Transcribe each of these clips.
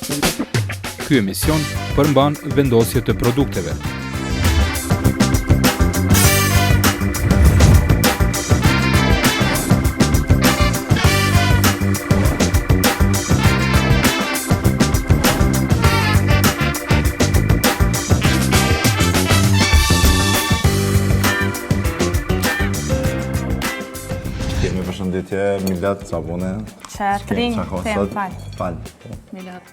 Ky emision përmban vendosje të produkteve. Përshëndetje, Milet, sa bune? Që të rinjë, them, falë. Milet.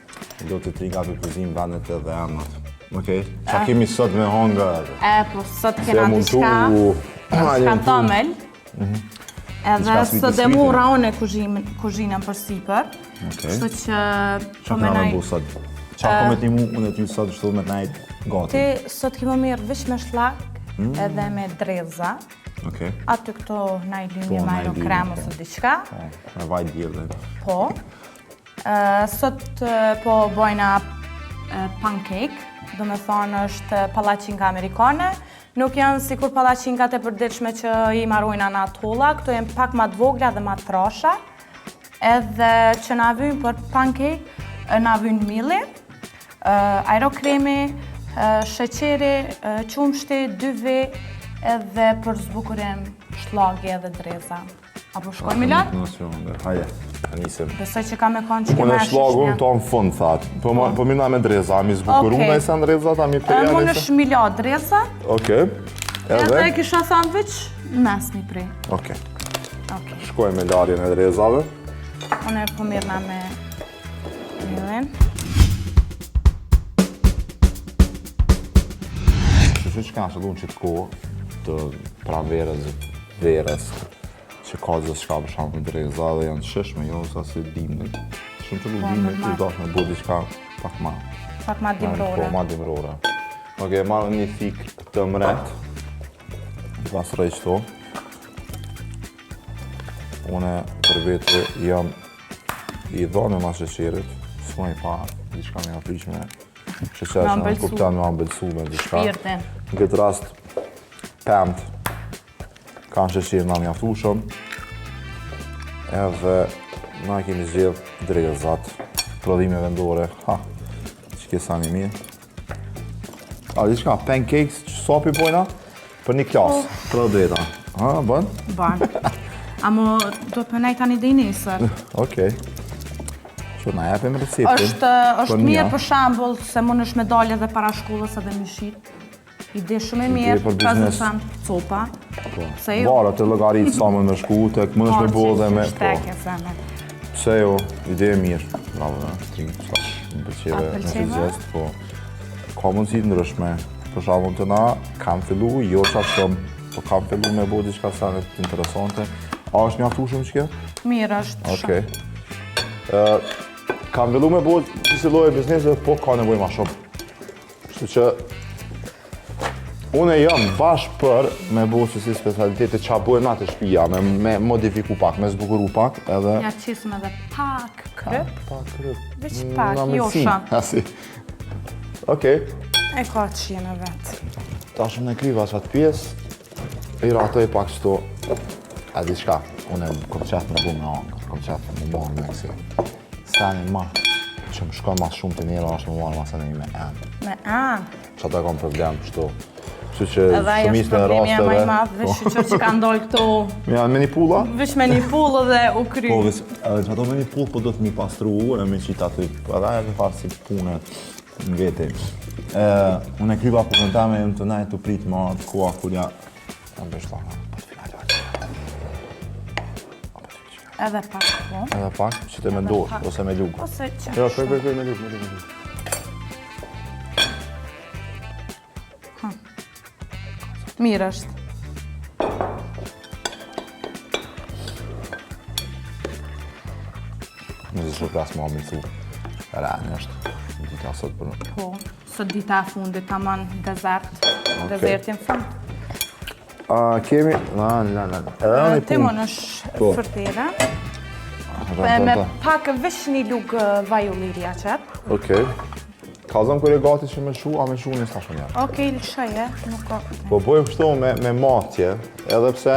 Do të të ringa për kuzinë vendet edhe emnat. Okej? Qa kemi sot me hongër? Po, sot kena diçka tomel. Edhe sot e mura unë kuzhinën për sipër. Kështu që po me naj... Qa po me ti mu unë e ty sot shtu me najt gati? Ti sot kemo mirë vish me shlak edhe me dreza. Aty këto na i linje majro kremës o diqka. Me vaj djellë. Po. Sot po bojna pancake, do me thonë është palacinka amerikane. Nuk janë sikur palacinkat e përditshme që i marrujna në atulla, këto jenë pak ma të vogla dhe ma të trasha. Edhe që na vynë për pancake, na vynë milli, aerokremi, sheqeri, qumshti, 2V, edhe për zbukurim shlagi edhe dreza. Apo shkoj Milan? Hajde, nisim. Besoj që ka me konë që unë e shlagun to në fund, thatë. Po mina me dreza, a mi zbukuru në isen dreza, a mi përja në isen? Unë është mila dreza. Okej. Edhe kisha sandwich, mes një prej. Okej. Shkoj me larjen e drezave. Unë e po mirëna me milin. Që ka shëllun që të kohë të pranverës, verës, që ka zës shka për shamë për dreza dhe janë shëshme, jo sa si dimnit. Shumë që lu dimnit të dosh me bu diqka pak ma. Pak ma dimrore. Po, ma dimrore. Oke, marrë një thik të mret, pas rejqto. Une për vetë jam i dhone ma sheqerit, s'ma i pa diqka me afriqme. Sheqer që në kuptan me ambelsu me diqka. Shpirtin. Në këtë rast, pëmt kanë sheqirë nga mjaftushëm, edhe na kemi zgjedh drezat, prodhime vendore, që kesa një mirë. A, diqka, pancakes, që sopi pojna? Për një klasë, për dreta. Bën? Bën. Amo, do përnej tani dhe i nesër. Okej. Që na jepim receptin. është mirë për shambull se mund është me dalje dhe para shkollës edhe mishit. Ide shumë e mirë, ka zë thënë copa. Vara të llogaritë sa më në shku, tek më është me bo dhe me... Pse jo, ide e mirë. Bravo, më pëlqeve në gjest, po... Ka mundësi të ndryshme. Për shembull të na, kam fillu, jo qa shumë, po kam fillu me bo diçka sanet interesante. A është mjaftueshëm që kjo? Mirë është shumë. Kam fillu me bo disi lloje biznese, po ka nevojë ma shumë. Kështu që unë jam bashkë për me bo që si specialitete qa bojmë na të shpija, me modifiku pak, me zbukuru pak, edhe... Ja qisëm edhe pak kryp. Pak kryp. Veç pak, jo shumë. Okej. E ka të shjene vetë. Ta shumë në kriva qatë pjesë, i ratoj pak qëto, e di shka, unë kom qëtë me bo me angë, kom qëtë me bo me kësi. Stani ma, që më shkon mas shumë të njëra, është më marë mas e një me enë. Me enë? Që ata kam problem, qëto. Që edhe ajo është problemi e maj madhë, veç shqyqër që ka ndollë këto... Me një pulla? Veç me një pullë dhe u kry. Po, veç, që ato me një pullë po do të mi pastru, e me qita të... Edhe e të farë si punë në vete. Unë e kryva për në teme, jëmë të najtë të pritë më atë koha kur ja... Jam beshlaka, për të finalë. Edhe pak, po. Edhe pak, që të me dorë, ose me lukë. Ose që... Jo, shkoj, me lukë. Mirë është. Në zë shumë plasë më amilësu. Rani është dita sot për në. Po, sot dita fundit, ta manë desert. Desertin fund. Kemi... Timon është fërtire. Me pak vesh një lukë vajullirja qëtë. Okej. Ka zëmë kërë e gati që me shu, a me shu një stashën njerë. Okej, lëshaje, nuk ka... Po bojmë kështu me matje, edhe pse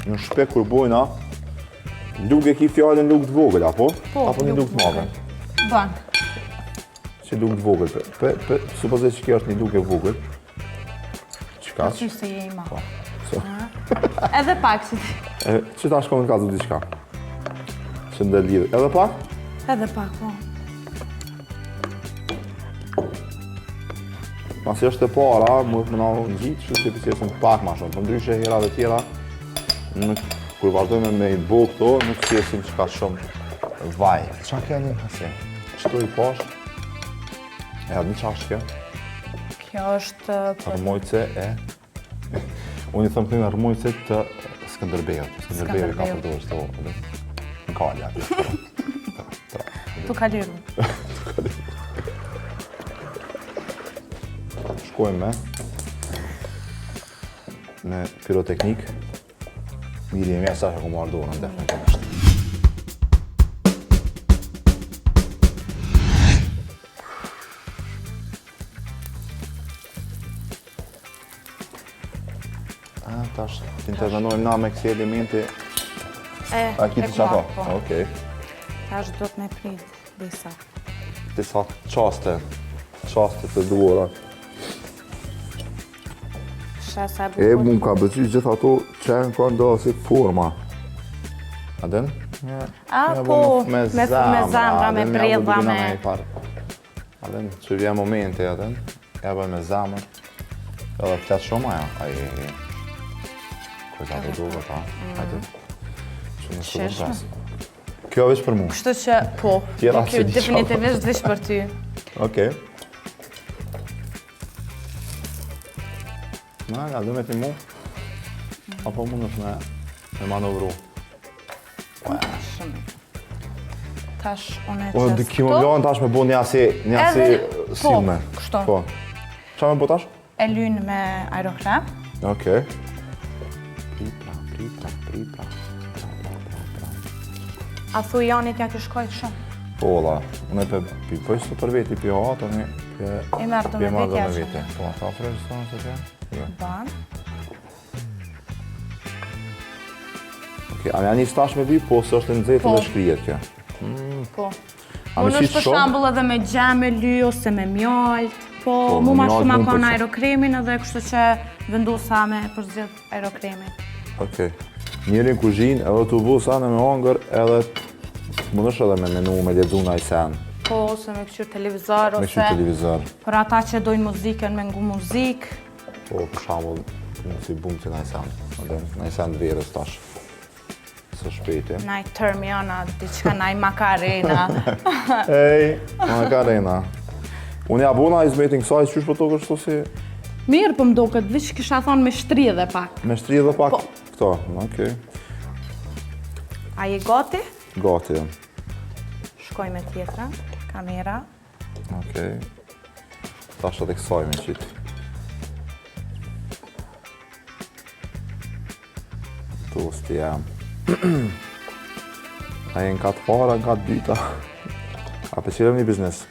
në shpe kur bojna, lukë e ki fjallin lukë të vogël, apo? Po, apo një lukë të madhe? Bën. që luk të vogël. Supozoj që kjo është një luk e vogël. Qka? Që se je i ma. So. Edhe pak që ti. Që ta shkonë në kazu diçka. Që ndë lidhë. Edhe pak? Edhe pak, po. Pasi është e para, më të më në gjitë, që si pësjesën pak ma shumë. Për ndryshe herave tjera, kur vazhdojme me i të bo këto, nuk pësjesën që ka shumë vaj. Qa kja një hase? Qëto i posh? E një qa është kjo? Kjo është... Rëmojce e... Unë i thëmë të një rëmojce të Skënderbejët. Skënderbejët ka përdojë shto... Në kalja. Tu ka liru. Shkojmë me piroteknik. Miri e mja sa që ku marrë dorën definitivisht. Tash, t'intervenojmë na me kësi elementi. A ki të qato? Okej. Tash do të me prit disa. Disa qaste të duora. Shasa E bukur. mu ka bëqy gjithë ato qenë ka ndohë si forma. A den? Po, me zamra, me bredha, me... A den, që vjen momenti, a den? Ja bën me zamër. Edhe flet shumë aja. Kërë të duve ta, hajde. Që në shumë pres. Kjo veç për mu. Kështu që, po, Tjera kjo si di definitivisht veç për ty. Okej. Na, nga dhe me ti mu. Apo mund është me manovru. Shumë. Tash, unë e O, qes dy kimo mlonë tash me bo një asi silme. kështu. Po. Qa me bo tash? E lynë me aerokrem. Okej. Pripra. A thu Janit ja këshkojt shumë. Po, la. Unë e pipoj së për veti, pi ato, një... I merë do me vetja shumë. Po, ta fresh të se tje? Jo. Ban. Okej, a mja një stash me vi, po së është në zetë dhe shkrijet kjo. Po. A me Unë është qitë për shumë? shambull edhe me gjem me ly ose me mjalt. Po, mu ma me shumë mjalt akon mund aerokremin edhe kështu që vendosa me përzgjedh aerokremin. Okej. Njëri në kuzhinë, edhe të bu sane me hongër, edhe mund është edhe me menu, me ledzu nga i sen. Po, ose me këshur televizor, Me kështu televizor. për ata që dojnë muzikën me ngu muzik. Po, për shambull, mund si bumë që nga i sen. Nga i sen verës tash. Së shpejti. Naj Termiana, diçka naj Macarena. Ej, Macarena. Unë ja bona izmetin kësaj, qysh po to kështu si... Mirë për mdo këtë, vishë kisha thonë me shtri edhe pak. Me shtri edhe pak Po. këto, okej. A je gati? Gati jam. Shkoj me tjetra, kamera. Okej. Tash edhe kësaj me qitë. Tosti jam. A jenë katë para, në katë dyta. A pëqirem një biznes.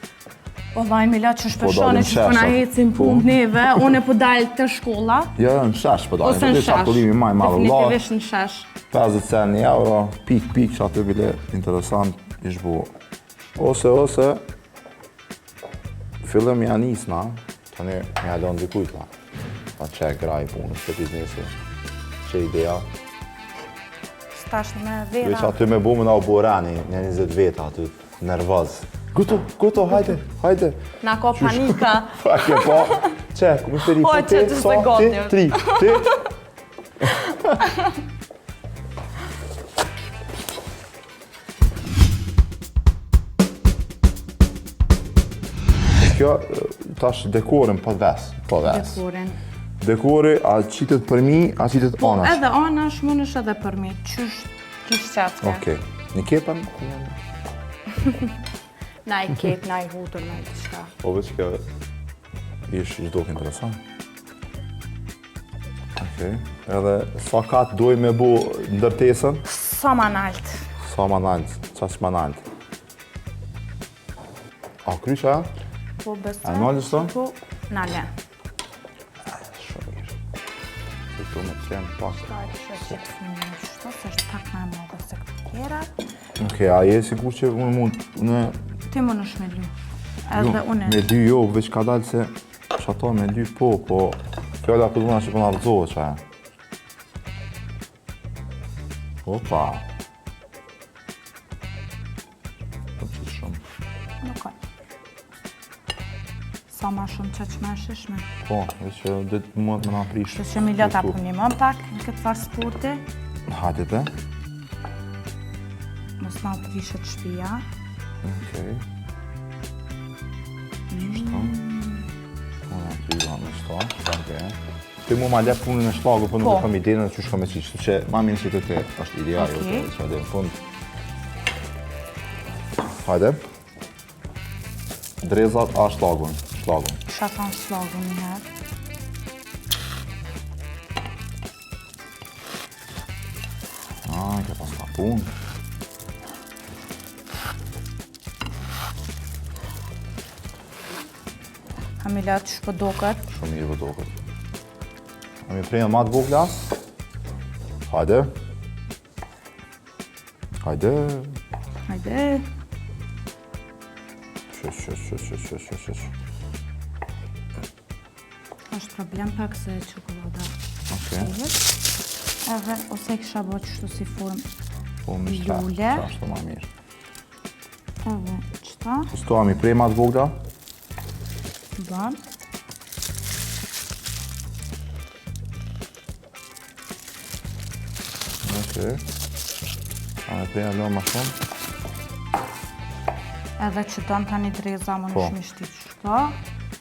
O vaj Mila që shpeshoni dalim që po na shesha. ecim Po. punë neve, unë e po dalë të shkolla. Ja, në shesh po dalë. Ose në shesh, Qarkullimi maj madhë vëllar. definitivisht në shesh. 50 cent, një euro, pik, që aty bile interesant ish bu. Ose, fillëm ja nisna, tani ja lënë dikujt la. Pa që e graj punës të biznesi, që ideja. Stash me Veç vera. aty me bu me na u borani, një 20 veta aty, nervoz. Guto, hajde. Na ko panika. Fakje po, që, ku më shperi, O, që të se goti. ti, ti. Kjo, tash dekorin po ves. Dekorin. Dekori, a qitet për mi, a qitet Po, anash? edhe anash, mund është edhe për mi. Qysh kish qatke. Okej. Një kepan? Na i kep, na i hutur, na i qka. Po veç kjo ish duk interesant. Okej. Edhe sa kat duaj me bu ndërtesën? Sa ma nalt. Sa ma nalt, qash ma nalt. A krysha? Po besoj. A nalë shto? Po, na le. Shumë mirë. Se këtu me qenë pak. Ta e kështë që të fëmë shto, se është pak me më se këtë tjera. Okej, a je sigur që unë mund, Ti mund është me ly. Edhe unë. Me 2 jo, veç ka dalë se shato me 2 po fjalla këtë muna që po në rëzohet që e. Opa. Po që shumë. Nuk ka. Sa ma shumë që me shishme. Po, veç që dhe mund me nga prish. Që që mi lota punim më pak në këtë farë sporti. Hajde be. Mos nga të vishet shpia. Okej. Shto. Po nga kryva me shto. Ti mu ma lep punën e shlagu, po nuk e kam idenë që shko me qiqë, që ma minë që të është ideja jo të që edhe në fund. Hajde. Drezat a shlagun. Shakan shlagun një herë. Ke pas ka punë. Hamila të shpëdokët. Shumë mirë vëdokët. A mi prejnë ma të vogla? Hajde. Hajde. Shësh. Është problem pak se qokolada. Okej. Edhe ose kisha bo qështu si formë Po më shta. lule. Qa është të ma mirë. Edhe qëta. Sto a mi prej ma të vogla? Ban. Okej. A me prej alo ma shumë? Edhe që tonë tani dreza më Po. në shmishti qështu.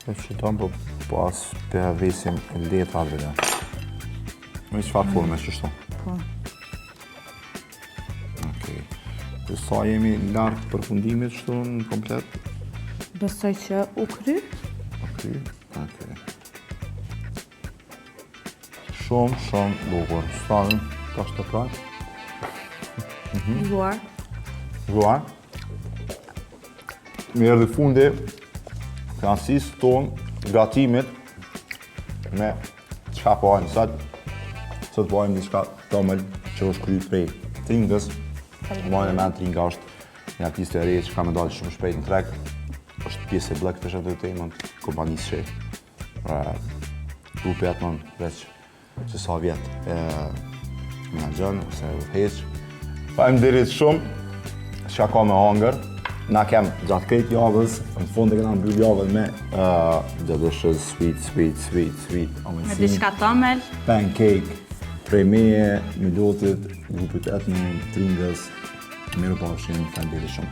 E që tonë po pas për vesim e letë atë dhe. Me që farë forme që shto? Po. Okej. Dhe sa jemi larkë përfundimit shtu në komplet? Besoj që u kry. Okej. Shumë bukur. Stavim, ka shtë të prajtë. Luar. Ruar. Mi erdhi fundi finansisë tonë gatimit me qka pojmë sot. Sot pojmë diçka tomël që është kry prej Tringës. Mojnë e men Tringa është një artist e re që ka me dalë shumë shpejt në treg. është pjesë e Black Fish Entertainment, kompanisë shef. Grupi atë nënë veç që sa vjetë menaxhon ose udhëheq. Faleminderit shumë që ka me hangër. Na kem gjatë këtë javës, në fund e këna mbyll javën me delicious, sweet, Me diçka tomel. pancake, prej meje, milotit, grupit etnë, Tringës, mirë pafshim, faleminderit shumë.